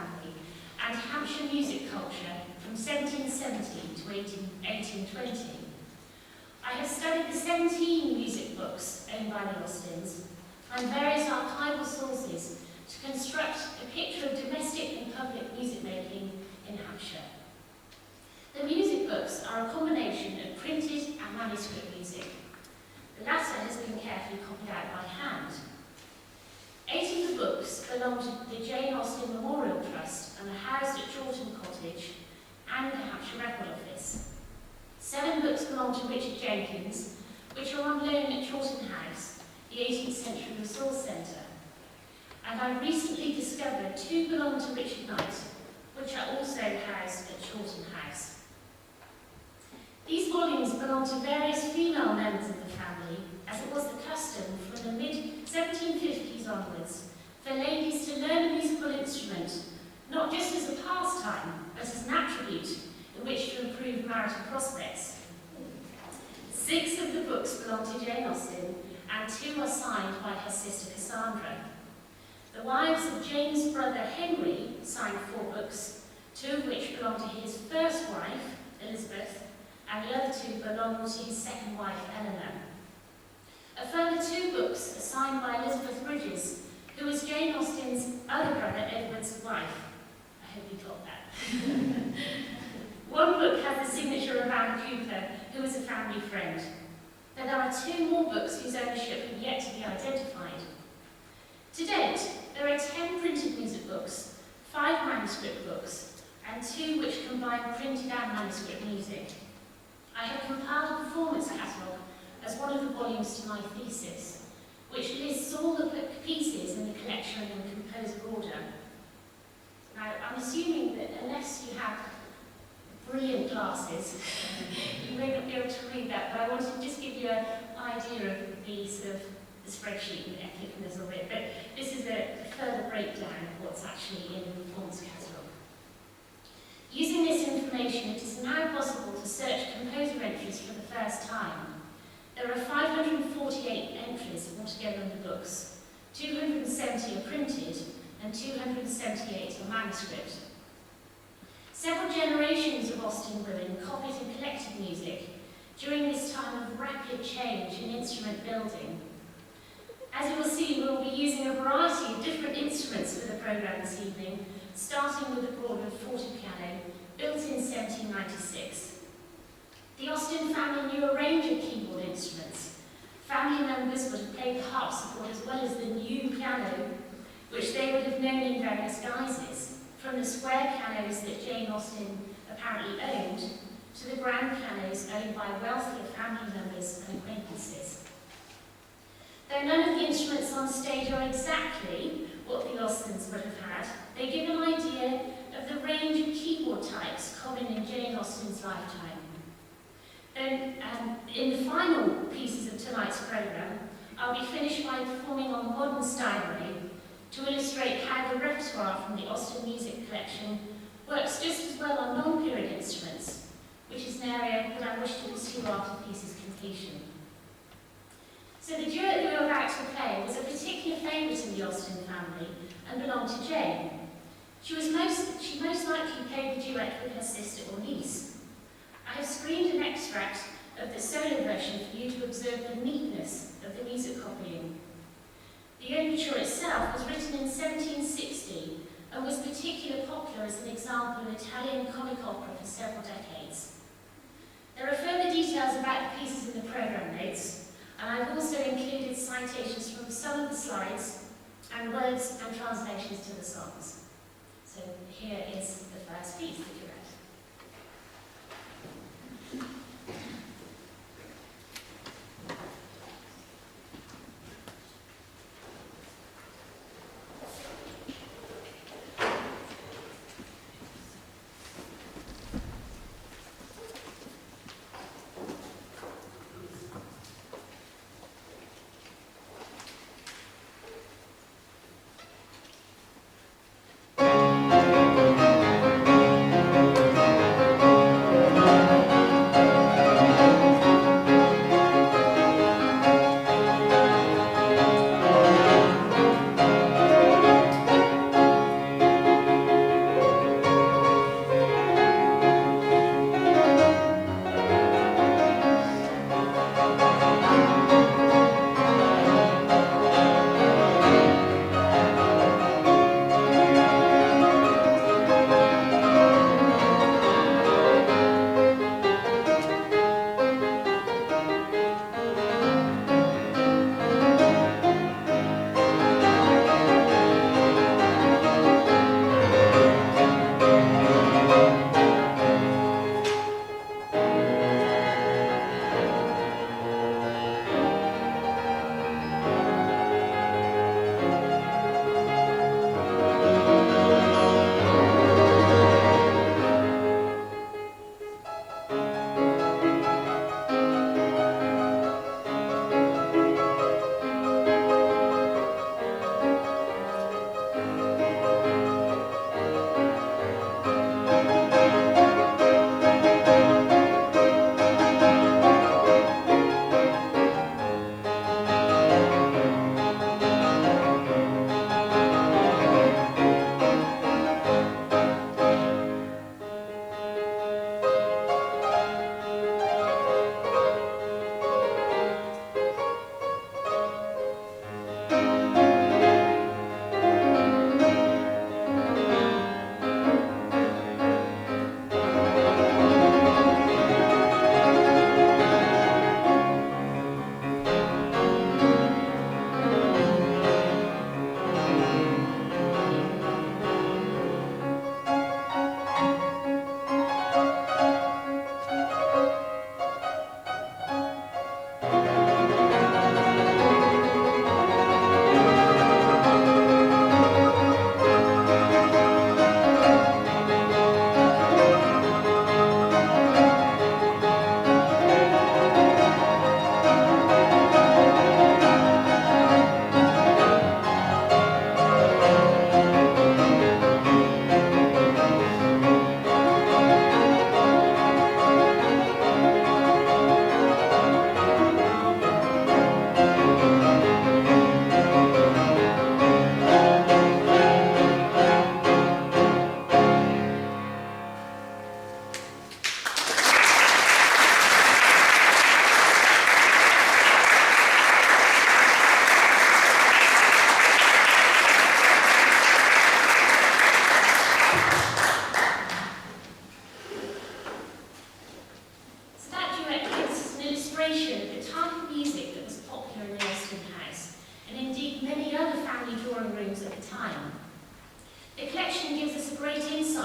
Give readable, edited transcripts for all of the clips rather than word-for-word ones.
family and Hampshire music culture from 1770 to 1820. I have studied the 17 music books owned by the Austens and various archival sources to construct a picture of domestic and public music making in Hampshire. The music books are a combination of printed and manuscript music. The latter has been carefully copied out by hand. 8 of the books belong to the Jane Austen Memorial Trust and are housed at Chawton Cottage and the Hampshire Record Office. 7 books belong to Richard Jenkins, which are on loan at Chawton House, the 18th century resource centre. And I recently discovered 2 belong to Richard Knight, which are also housed at Chawton House. These volumes belong to various female members of the family, as it was the custom from the mid-1750s onwards for ladies to learn a musical instrument, not just as a pastime, but as an attribute in which to improve marital prospects. 6 of the books belong to Jane Austen, and 2 are signed by her sister Cassandra. The wives of Jane's brother Henry signed 4 books, 2 of which belong to his first wife, Elizabeth, and the other 2 belong to his second wife, Eleanor. A further 2 books are signed by Elizabeth Bridges, who was Jane Austen's other brother Edward's wife. I hope you got that. 1 book has the signature of Anne Cooper, who was a family friend. But there are 2 more books whose ownership have yet to be identified. To date, there are 10 printed music books, 5 manuscript books, and 2 which combine printed and manuscript music. I have compiled a performance catalogue as one of the volumes to my thesis, which lists all the pieces in the collection in composer order. Now, I'm assuming that unless you have brilliant glasses, you may not be able to read that, but I wanted to just give you an idea of the sort of the spreadsheet and the epicness of it. But this is a further breakdown of what's actually in the performance catalogue. Using this information, it is now possible to search composer entries for the first time. There are 548 entries altogether in the books. 270 are printed, and 278 are manuscript. Several generations of Austen women copied and collected music during this time of rapid change in instrument building. As you will see, we will be using a variety of different instruments for the programme this evening, starting with the Broadwood fortepiano, built in 1796. The Austen family knew a range of keyboard instruments. Family members would have played the harpsichord as well as the new piano, which they would have known in various guises, from the square pianos that Jane Austen apparently owned, to the grand pianos owned by wealthier family members and acquaintances. Though none of the instruments on stage are exactly what the Austens would have had, they give an idea of the range of keyboard types common in Jane Austen's lifetime. Then, in the final pieces of tonight's programme, I'll be finished by performing on modern Steinway to illustrate how the repertoire from the Austen music collection works just as well on non-period instruments, which is an area that I wish to pursue after the piece's completion. So the duet we are about to play was a particular favourite in the Austen family and belonged to Jane. She most likely played the duet with her sister or niece. I have screened an extract of the solo version for you to observe the neatness of the music copying. The overture itself was written in 1760 and was particularly popular as an example of Italian comic opera for several decades. There are further details about the pieces in the programme notes, and I've also included citations from some of the slides and words and translations to the songs. So here is the first piece, the duet.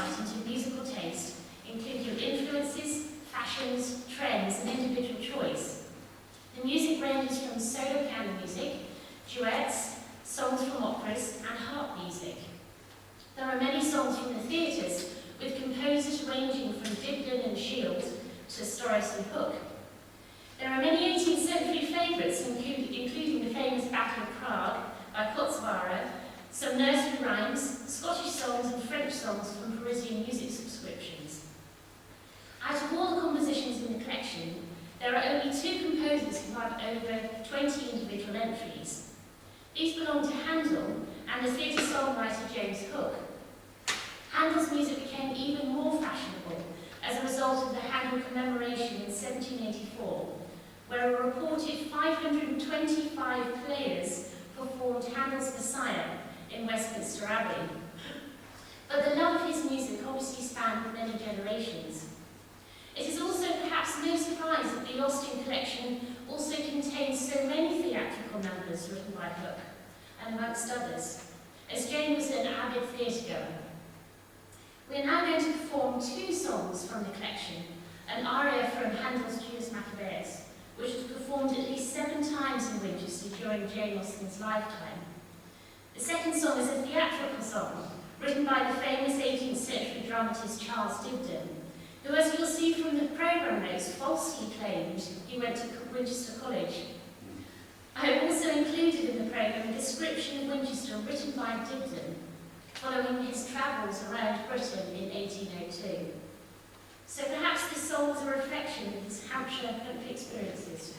insight into musical taste, including influences, fashions, trends, and individual choice. The music ranges from solo piano music, duets, songs from operas, and harp music. There are many songs from the theatres, with composers ranging from Dibdin and Shield to Storace and Hook. There are many 18th century favourites, including the famous Battle of Prague by Kotzwara, some nursery rhymes, Scottish songs and French songs from Parisian music subscriptions. Out of all the compositions in the collection, there are only 2 composers who have over 20 individual entries. These belong to Handel and the theatre songwriter James Hook. Handel's music became even more fashionable as a result of the Handel commemoration in 1784, where a reported 525 players performed Handel's Messiah in Westminster Abbey. But the love of his music obviously spanned many generations. It is also perhaps no surprise that the Austen collection also contains so many theatrical numbers written by Hook, and amongst others, as Jane was an avid theatregoer. We are now going to perform 2 songs from the collection, an aria from Handel's Judas Maccabeus, which was performed at least 7 times in Winchester during Jane Austen's lifetime. The second song is a theatrical song, written by the famous 18th century dramatist Charles Dibdin, who, as you'll see from the programme notes, falsely claimed he went to Winchester College. I have also included in the programme a description of Winchester written by Dibdin, following his travels around Britain in 1802. So perhaps this song is a reflection of his Hampshire country experiences.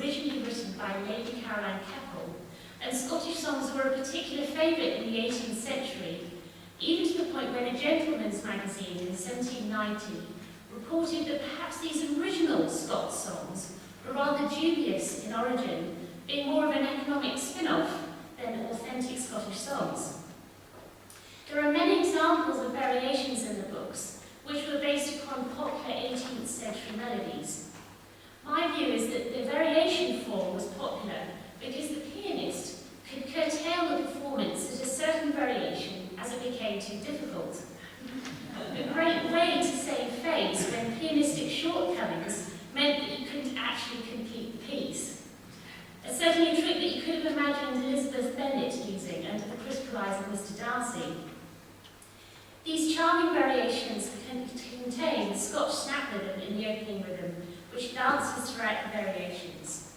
originally written by Lady Caroline Keppel, and Scottish songs were a particular favourite in the 18th century, even to the point when a gentleman's magazine in 1790 reported that perhaps these original Scots songs were rather dubious in origin, being more of an economic spin-off than authentic Scottish songs. There are many examples of variations in the books, which were based upon popular 18th century melodies. My view is that the variation form was popular because the pianist could curtail the performance at a certain variation as it became too difficult. A great way to save face when pianistic shortcomings meant that you couldn't actually complete the piece. Certainly a trick that you could have imagined Elizabeth Bennet using under the crystal eyes of Mr. Darcy. These charming variations contain the Scotch snap rhythm in the opening rhythm, which dances throughout the variations.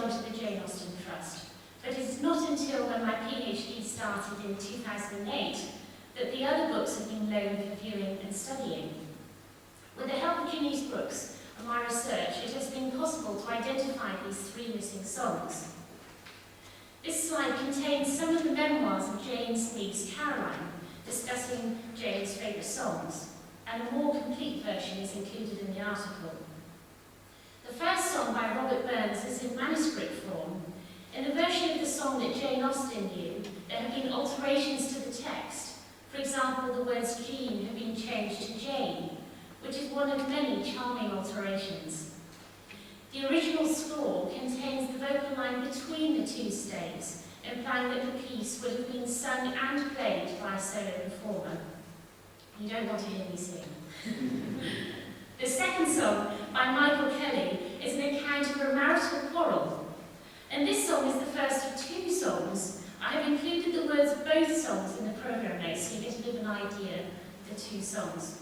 belonged to the Jane Austen Trust, but it is not until when my PhD started in 2008 that the other books have been loaned for viewing and studying. With the help of Janice Brooks and my research, it has been possible to identify these 3 missing songs. This slide contains some of the memoirs of Jane Sneed's Caroline, discussing Jane's favourite songs, and a more complete version is included in the article. The first song by Robert Burns is in manuscript form. In the version of the song that Jane Austen knew, there have been alterations to the text. For example, the words Jean have been changed to Jane, which is one of many charming alterations. The original score contains the vocal line between the 2 staves, implying that the piece would have been sung and played by a solo performer. You don't want to hear me sing. The second song, by Michael Kelly, is an account of a marital quarrel. And this song is the first of 2 songs. I have included the words of both songs in the programme notes so you get a bit of an idea of the 2 songs.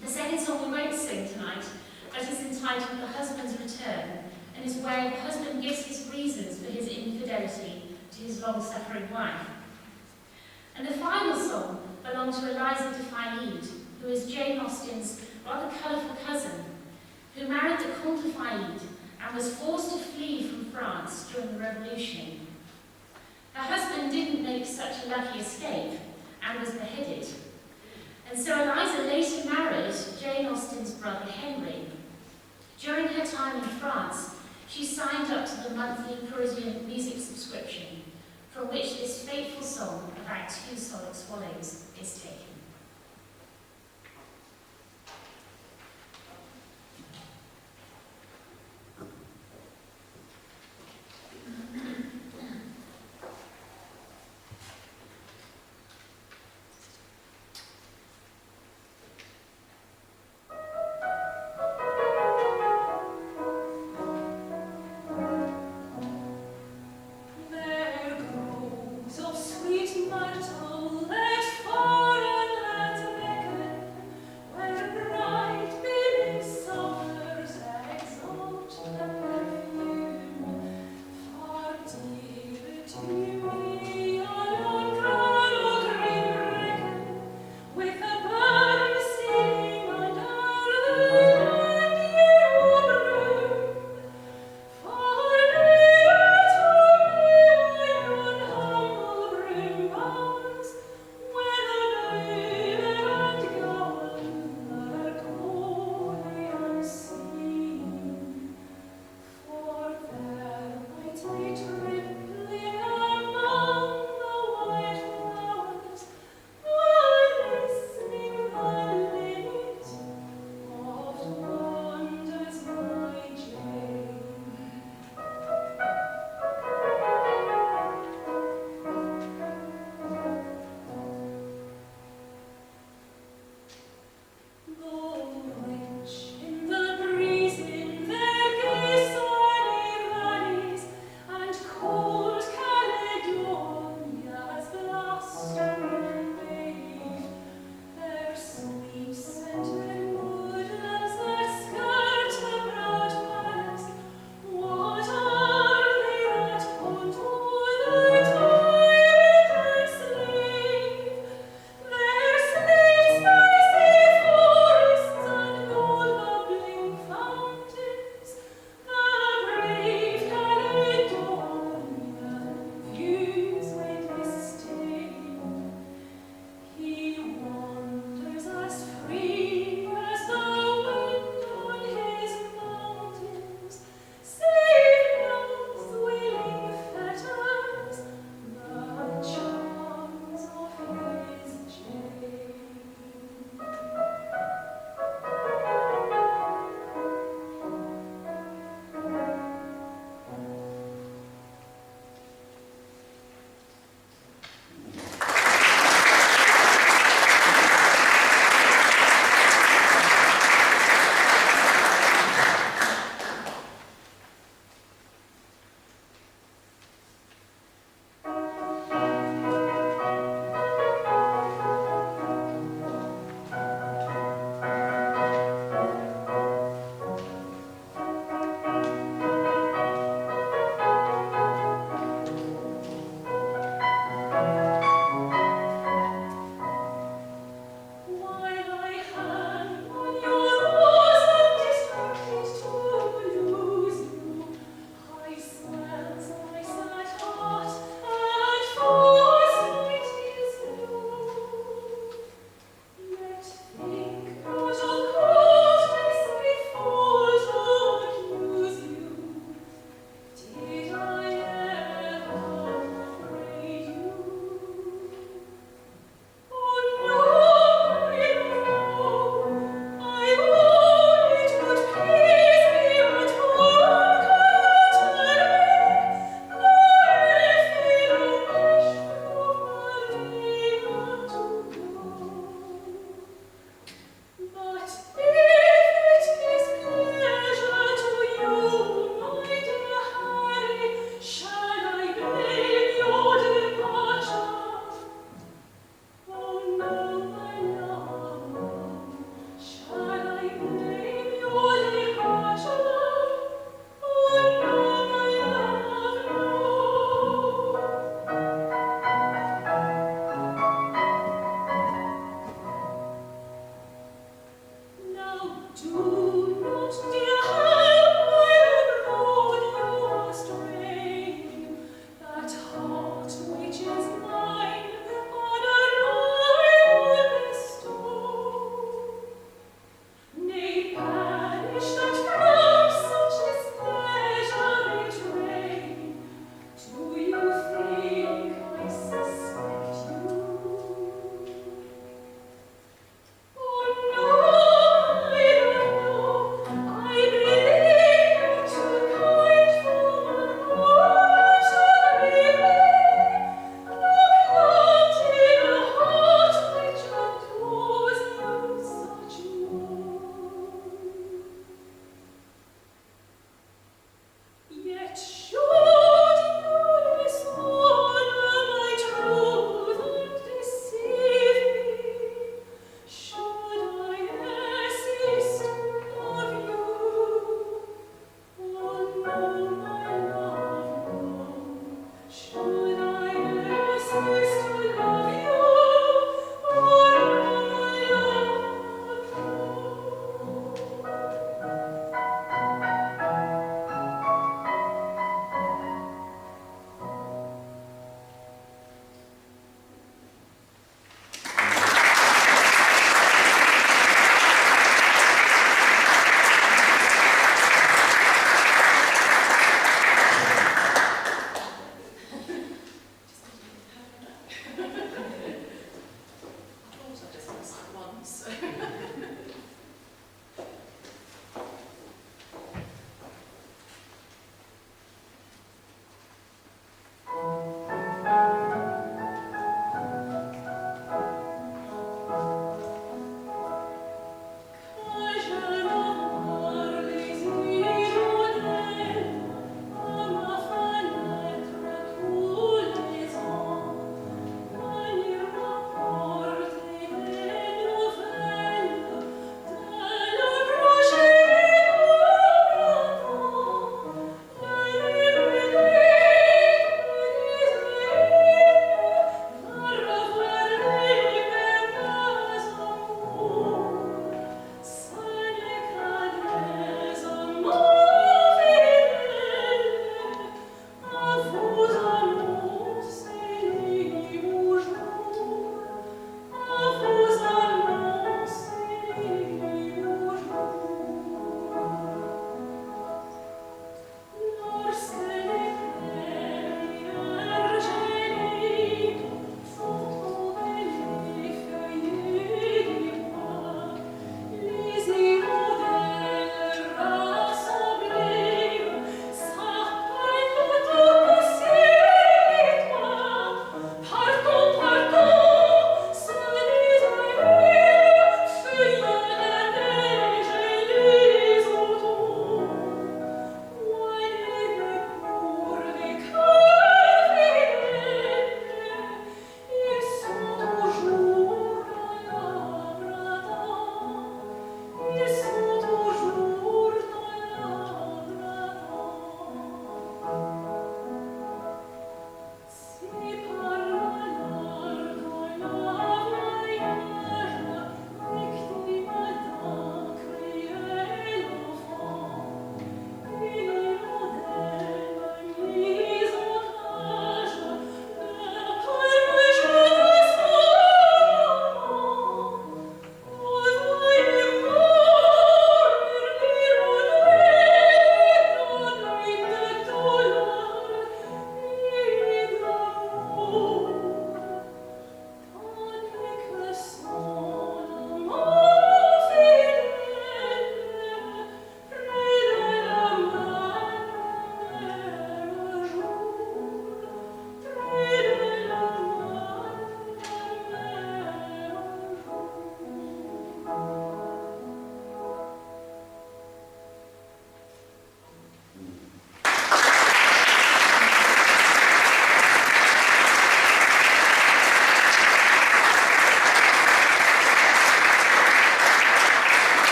The second song we won't sing tonight, but is entitled The Husband's Return, and is where the husband gives his reasons for his infidelity to his long-suffering wife. And the final song belonged to Eliza de Fayed, who is Jane Austen's rather colourful cousin, who married the Comte de Fayed and was forced to flee from France during the Revolution. Her husband didn't make such a lucky escape and was beheaded. And so Eliza later married Jane Austen's brother Henry. During her time in France, she signed up to the monthly Parisian music subscription, from which this fateful song about 2 solid swallows is taken. There goes of sweet myrtle, let foreign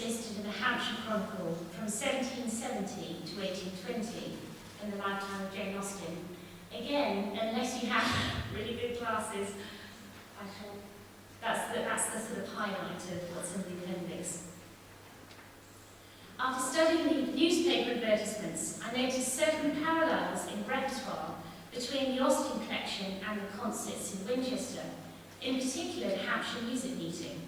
existed in the Hampshire Chronicle from 1770 to 1820 in the lifetime of Jane Austen. Again, unless you have really good glasses, that's the sort of highlight of what's in the appendix. After studying the newspaper advertisements, I noticed certain parallels in repertoire between the Austen collection and the concerts in Winchester, in particular the Hampshire Music Meeting.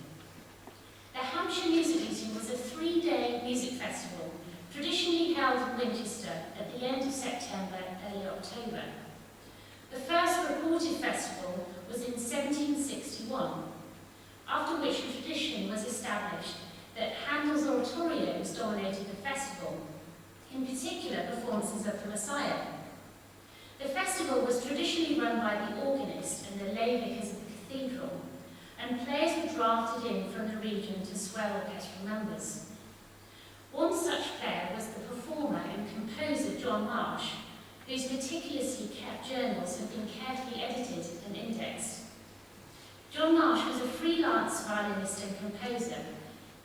The Hampshire Music Meeting was a 3-day music festival traditionally held in Winchester at the end of September, early October. The first reported festival was in 1761, after which a tradition was established that Handel's oratorios dominated the festival, in particular performances of the Messiah. The festival was traditionally run by the organist and the lay vicars of the cathedral, and players were drafted in from the region to swell orchestral numbers. One such player was the performer and composer John Marsh, whose meticulously kept journals have been carefully edited and indexed. John Marsh was a freelance violinist and composer,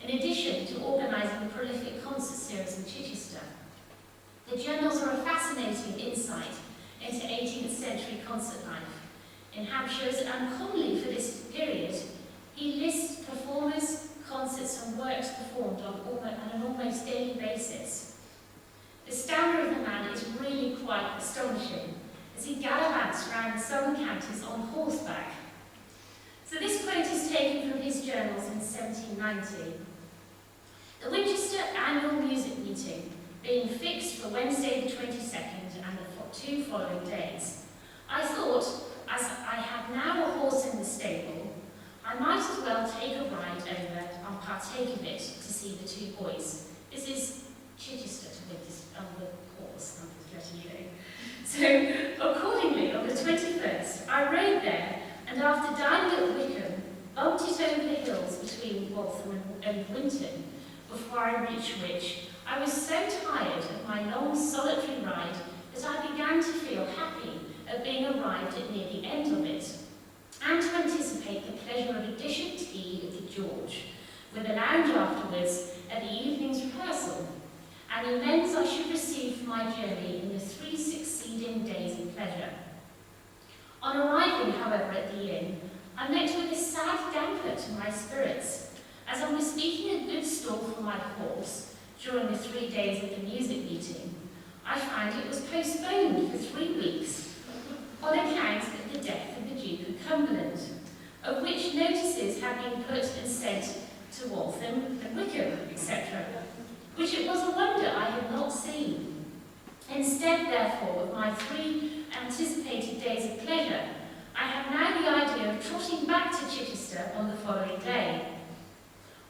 in addition to organising the prolific concert series in Chichester. The journals are a fascinating insight into 18th century concert life in Hampshire, and uncommonly for this period, he lists performers, concerts and works performed on an almost daily basis. The stamina of the man is really quite astonishing, as he gallivants around the southern counties on horseback. So this quote is taken from his journals in 1790. The Winchester Annual Music Meeting being fixed for Wednesday the 22nd and the 2 following days, I thought, as I had now a horse in the stable, I might as well take a ride over and partake of it to see the 2 boys. This is Chichester to the horse, I'm just letting you know. So, accordingly, on the 21st, I rode there, and after dining at Wickham, bumped it over the hills between Waltham and Winton, before I reached which, I was so tired of my long solitary ride that I began to feel happy at being arrived at near the end of it, and to anticipate the pleasure of a dish of tea at the George, with a lounge afterwards at the evening's rehearsal, and the amends I should receive for my journey in the 3 succeeding days of pleasure. On arriving, however, at the inn, I met with a sad damper to my spirits, as I was speaking a good stall for my horse during the 3 days of the music meeting. I found it was postponed for 3 weeks on account of the death of the Duke of Cumberland, of which notices had been put and sent to Waltham and Wickham, etc., which it was a wonder I had not seen. Instead, therefore, of my 3 anticipated days of pleasure, I had now the idea of trotting back to Chichester on the following day.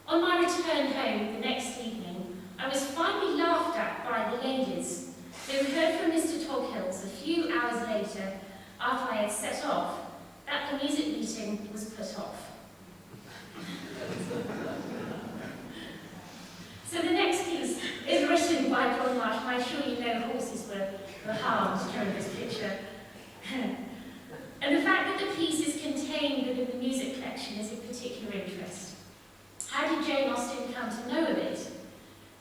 On my return home the next evening, I was finally laughed at by the ladies, who heard from Mr. Toghills a few hours later, after I had set off, that the music meeting was put off. So the next piece is written by John Marsh, and I'm sure you know horses were harmed during this picture. And the fact that the piece is contained within the music collection is of particular interest. How did Jane Austen come to know of it?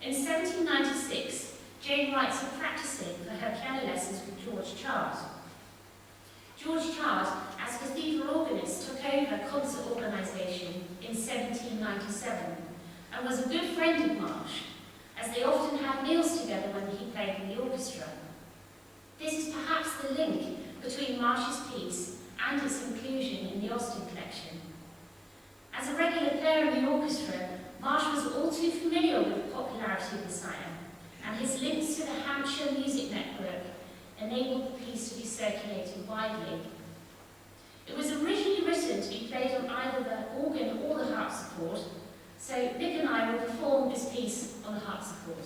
In 1796, Jane writes of practicing for her piano lessons with George Chard. George Chard, as cathedral organist, took over concert organisation in 1797 and was a good friend of Marsh, as they often had meals together when he played in the orchestra. This is perhaps the link between Marsh's piece and its inclusion in the Austen collection. As a regular player in the orchestra, Marsh was all too familiar with the popularity of the singer, and his links to the Hampshire Music Network enabled the piece to be circulated widely. It was originally written to be played on either the organ or the harpsichord, so Vic and I will perform this piece on the harpsichord.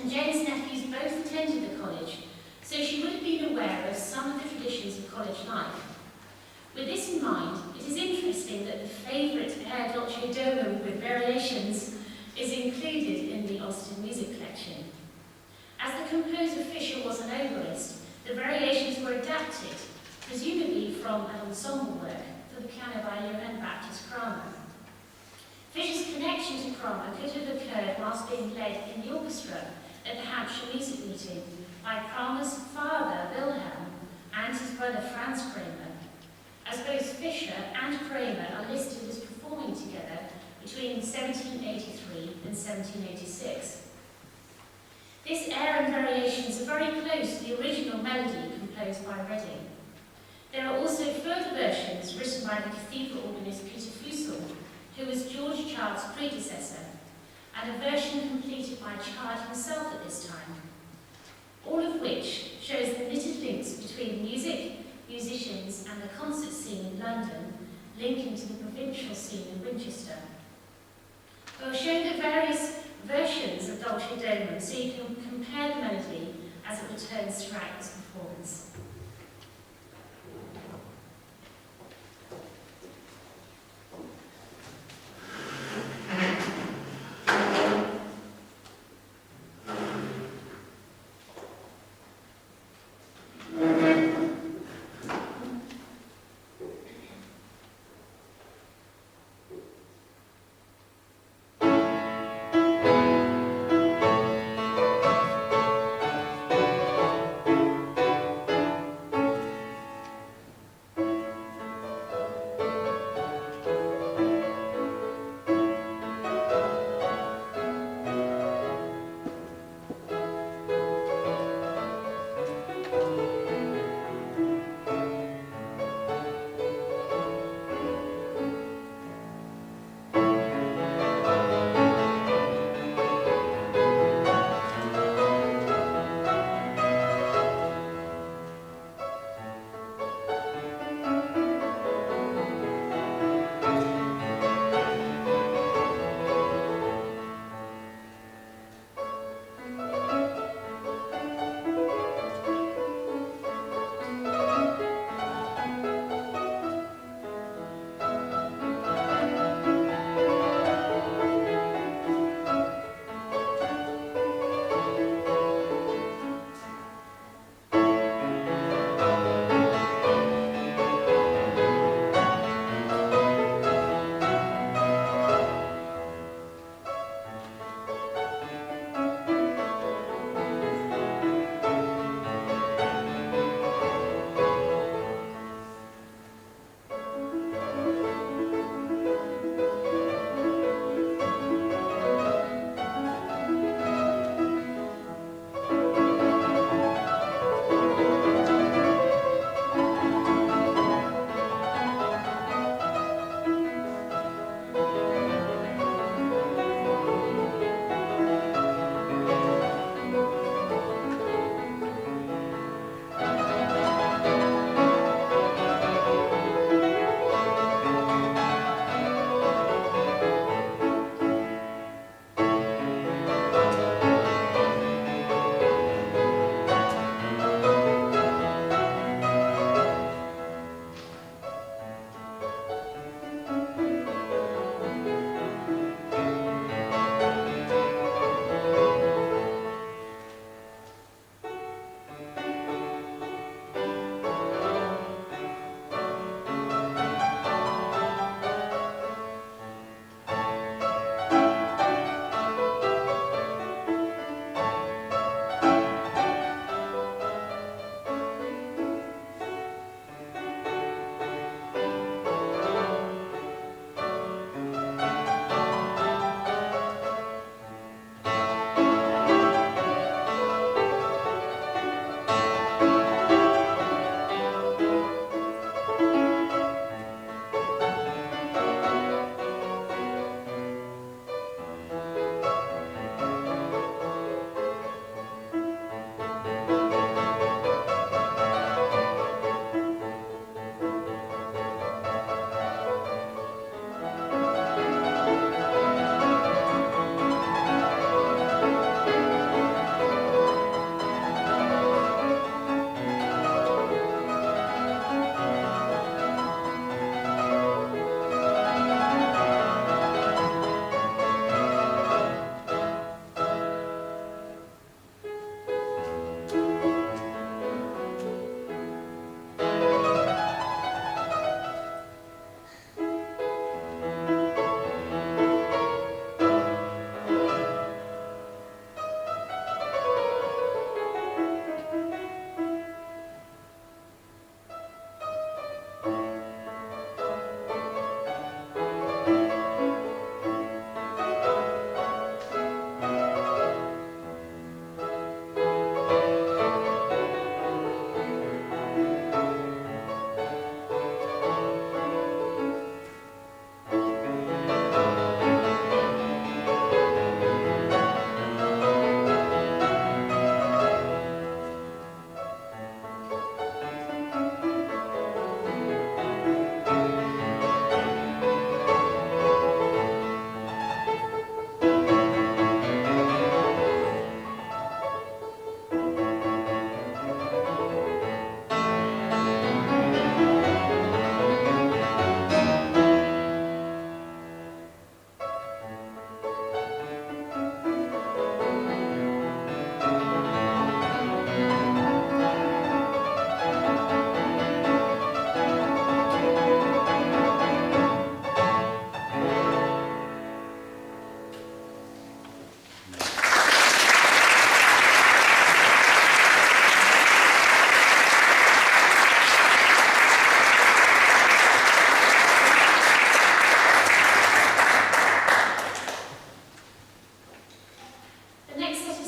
and Jane's nephews both attended the college, so she would have been aware of some of the traditions of college life. With this in mind, it is interesting that the favourite air dolce domum with variations is included in the Austen music collection. As the composer Fisher was an oboist, the variations were adapted, presumably from an ensemble work for the piano by Johann Baptist Kramer. Fisher's connection to Kramer could have occurred whilst being played in the orchestra at the Hampshire music meeting by Kramer's father, Wilhelm, and his brother Franz Kramer, as both Fisher and Kramer are listed as performing together between 1783 and 1786. This air and variations are very close to the original melody composed by Reading. There are also further versions written by the cathedral organist Peter Fussell, who was George Child's predecessor, and a version completed by Child himself at this time, all of which shows the knitted links between music, musicians and the concert scene in London, linking to the provincial scene in Winchester. We'll show the various versions of Dolce Domum so you can compare the melody as it returns throughout this performance.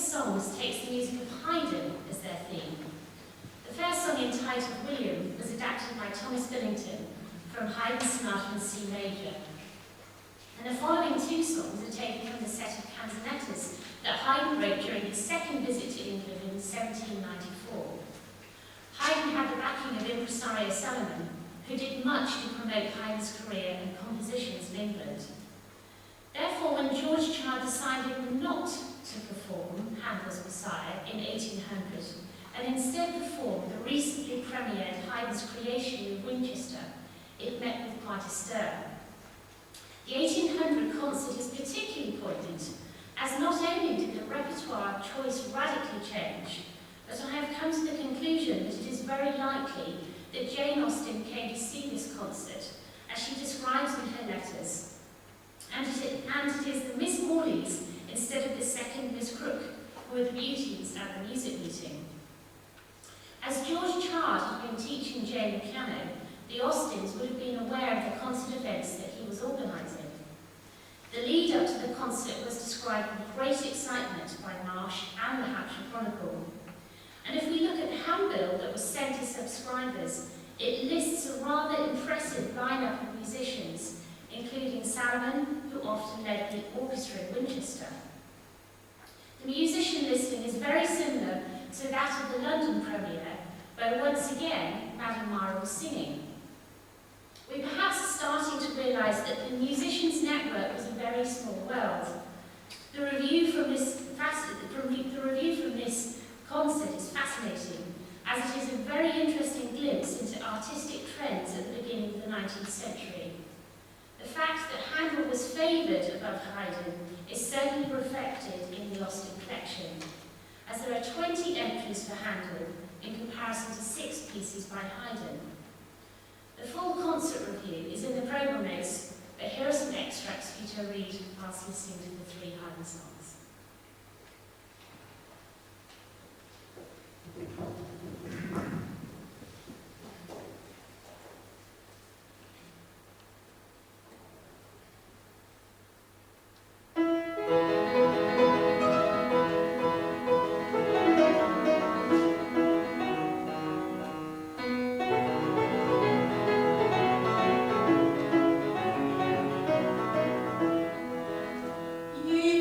songs takes the music of Haydn as their theme. The first song, entitled William, was adapted by Thomas Billington from Haydn's Sonata in C major. And the following two songs are taken from the set of canzonettas that Haydn wrote during his second visit to England in 1794. Haydn had the backing of impresario Salomon, who did much to promote Haydn's career and compositions in England. Therefore, when George Chard decided not to perform Handel's Messiah in 1800 and instead performed the recently premiered Haydn's Creation in Winchester, it met with quite a stir. The 1800 concert is particularly poignant, as not only did the repertoire choice radically change, but I have come to the conclusion that it is very likely that Jane Austen came to see this concert, as she describes in her letters, and it is the Miss Morleys instead of the second Miss Crook who were the beauties at the music meeting. As George Chard had been teaching Jane the piano, the Austens would have been aware of the concert events that he was organising. The lead up to the concert was described with great excitement by Marsh and the Hampshire Chronicle. And if we look at the handbill that was sent to subscribers, it lists a rather impressive lineup of musicians, including Salomon, who often led the orchestra in Winchester. The musician listing is very similar to that of the London premiere, where once again Madame Mara was singing. We perhaps are starting to realise that the musicians' network was a very small world. The review from this concert is fascinating, as it is a very interesting glimpse into artistic trends at the beginning of the 19th century. The fact that Handel was favoured above Haydn is certainly reflected in the Austen collection, as there are 20 entries for Handel in comparison to 6 pieces by Haydn. The full concert review is in the programme notes, but here are some extracts for you to read whilst listening to the 3 Haydn songs. Ye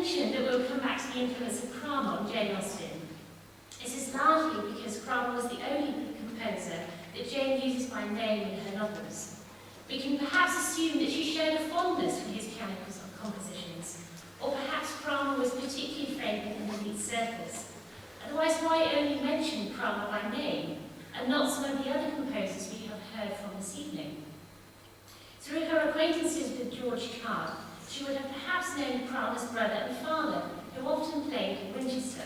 mentioned that we'll come back to the influence of Cranmer on Jane Austen. This is largely because Cranmer was the only composer that Jane uses by name in her novels. We can perhaps assume that she showed a fondness for his piano compositions, or perhaps Cranmer was particularly favoured in elite circles. Otherwise, why only mention Cranmer by name, and not some of the other composers we have heard from this evening? Through her acquaintances with George Card, she would have perhaps known Cranmer's brother and father, who often played in Winchester.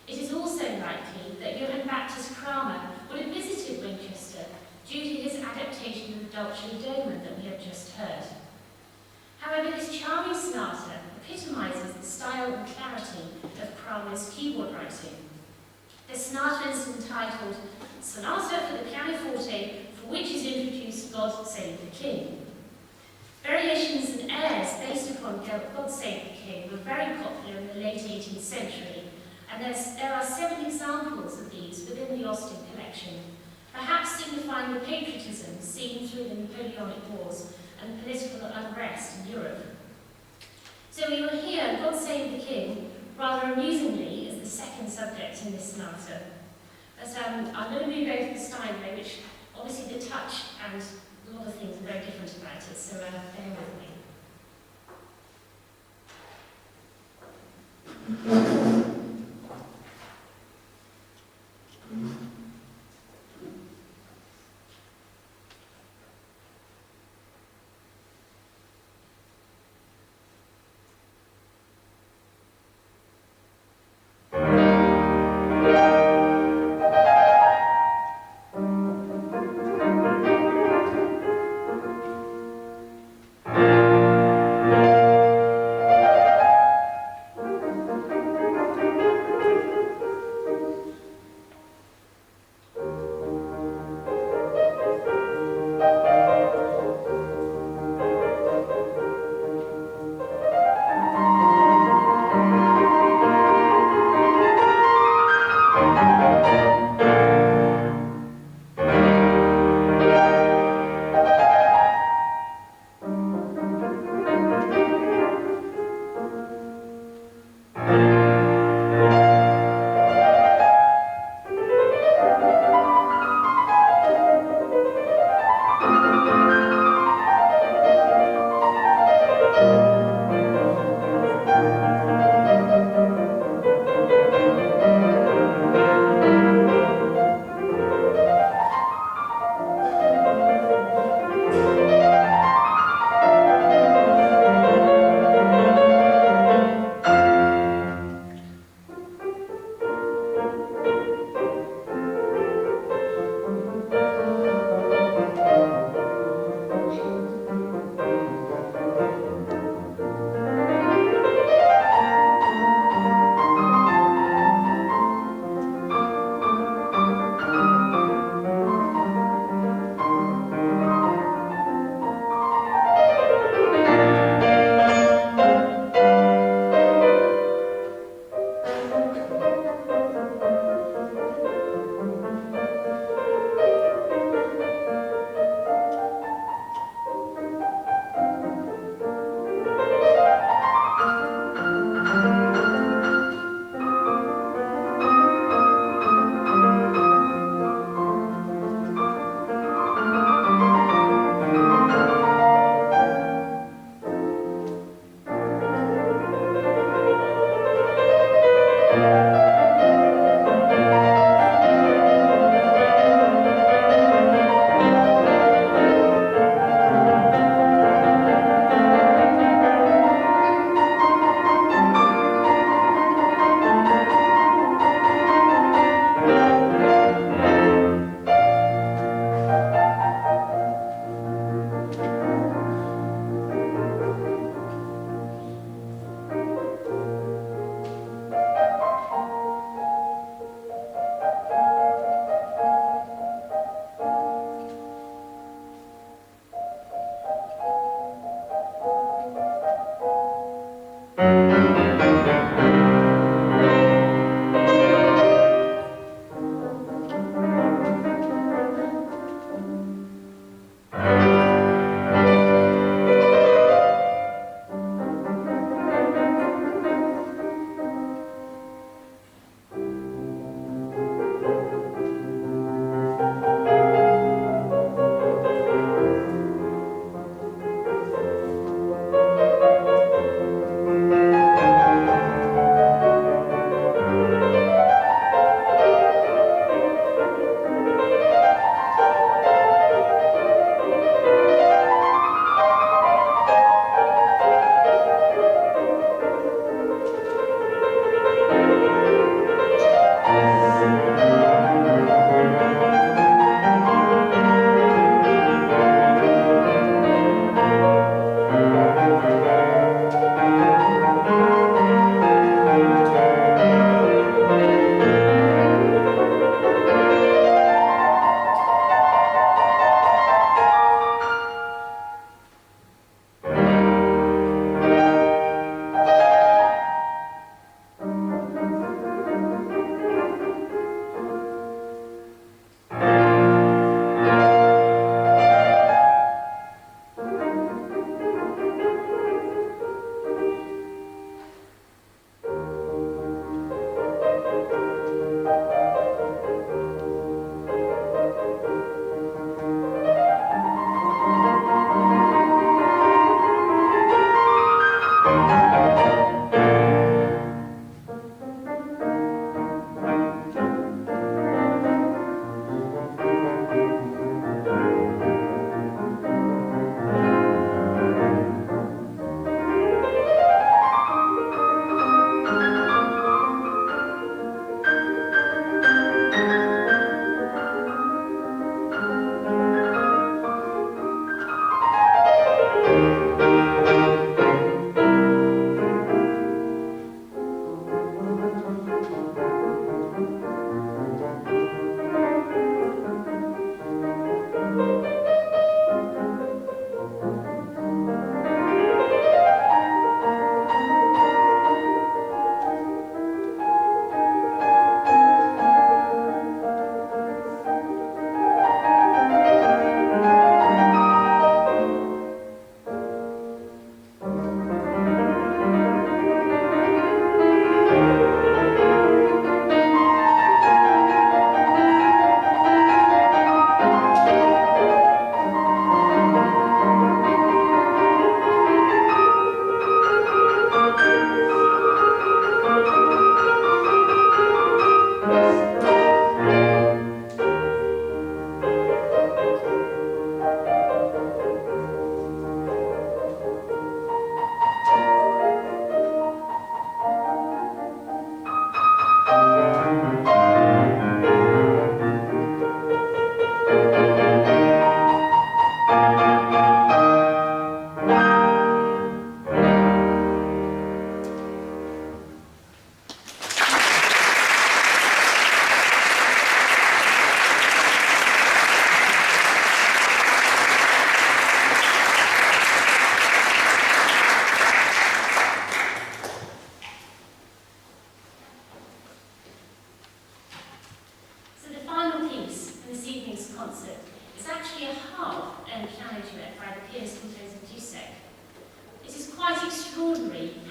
It is also likely that Johann Baptist Cranmer would have visited Winchester due to his adaptation of the Dolce Domen that we have just heard. However, this charming sonata epitomises the style and clarity of Cranmer's keyboard writing. The sonata is entitled Sonata for the Pianoforte, for which is introduced God Save the King. Variations and airs based upon God Save the King were very popular in the late 18th century, and there are 7 examples of these within the Austen collection, perhaps signifying the patriotism seen through the Napoleonic Wars and political unrest in Europe. So we will hear God Save the King, rather amusingly, as the second subject in this sonata. But I'm going to move over to the Steinway, which obviously the touch and a lot of things are very different about it, so bear with me.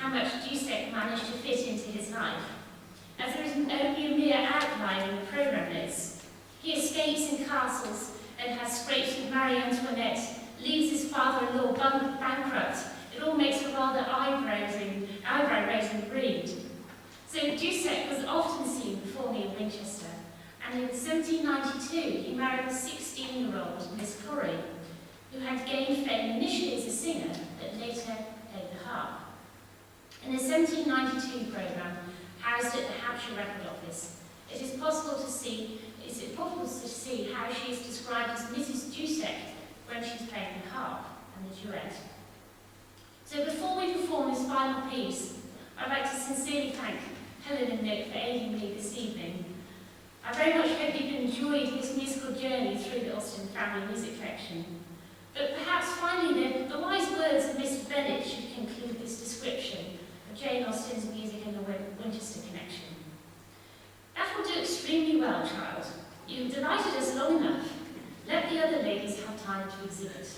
how much Dussek managed to fit into his life, as there is only a mere outline in the programme notes. He escapes in castles and has scrapes with Marie Antoinette, leaves his father-in-law bankrupt. It all makes a rather eyebrow-raising read. So Dussek was often seen performing in Winchester, and in 1792 he married a 16-year-old Miss Corrie, who had gained fame initially as a singer, but later played the harp. In the 1792 programme, housed at the Hampshire Record Office, it is possible to see how she is described as Mrs. Dussek when she's playing the harp and the duet. So before we perform this final piece, I'd like to sincerely thank Helen and Nick for aiding me this evening. I very much hope you've enjoyed this musical journey through the Austen family music collection. But perhaps finally the wise words of Mr. Bennett should conclude this description of Jane Austen's music and the Winchester connection. That will do extremely well, child. You've delighted us long enough. Let the other ladies have time to exhibit.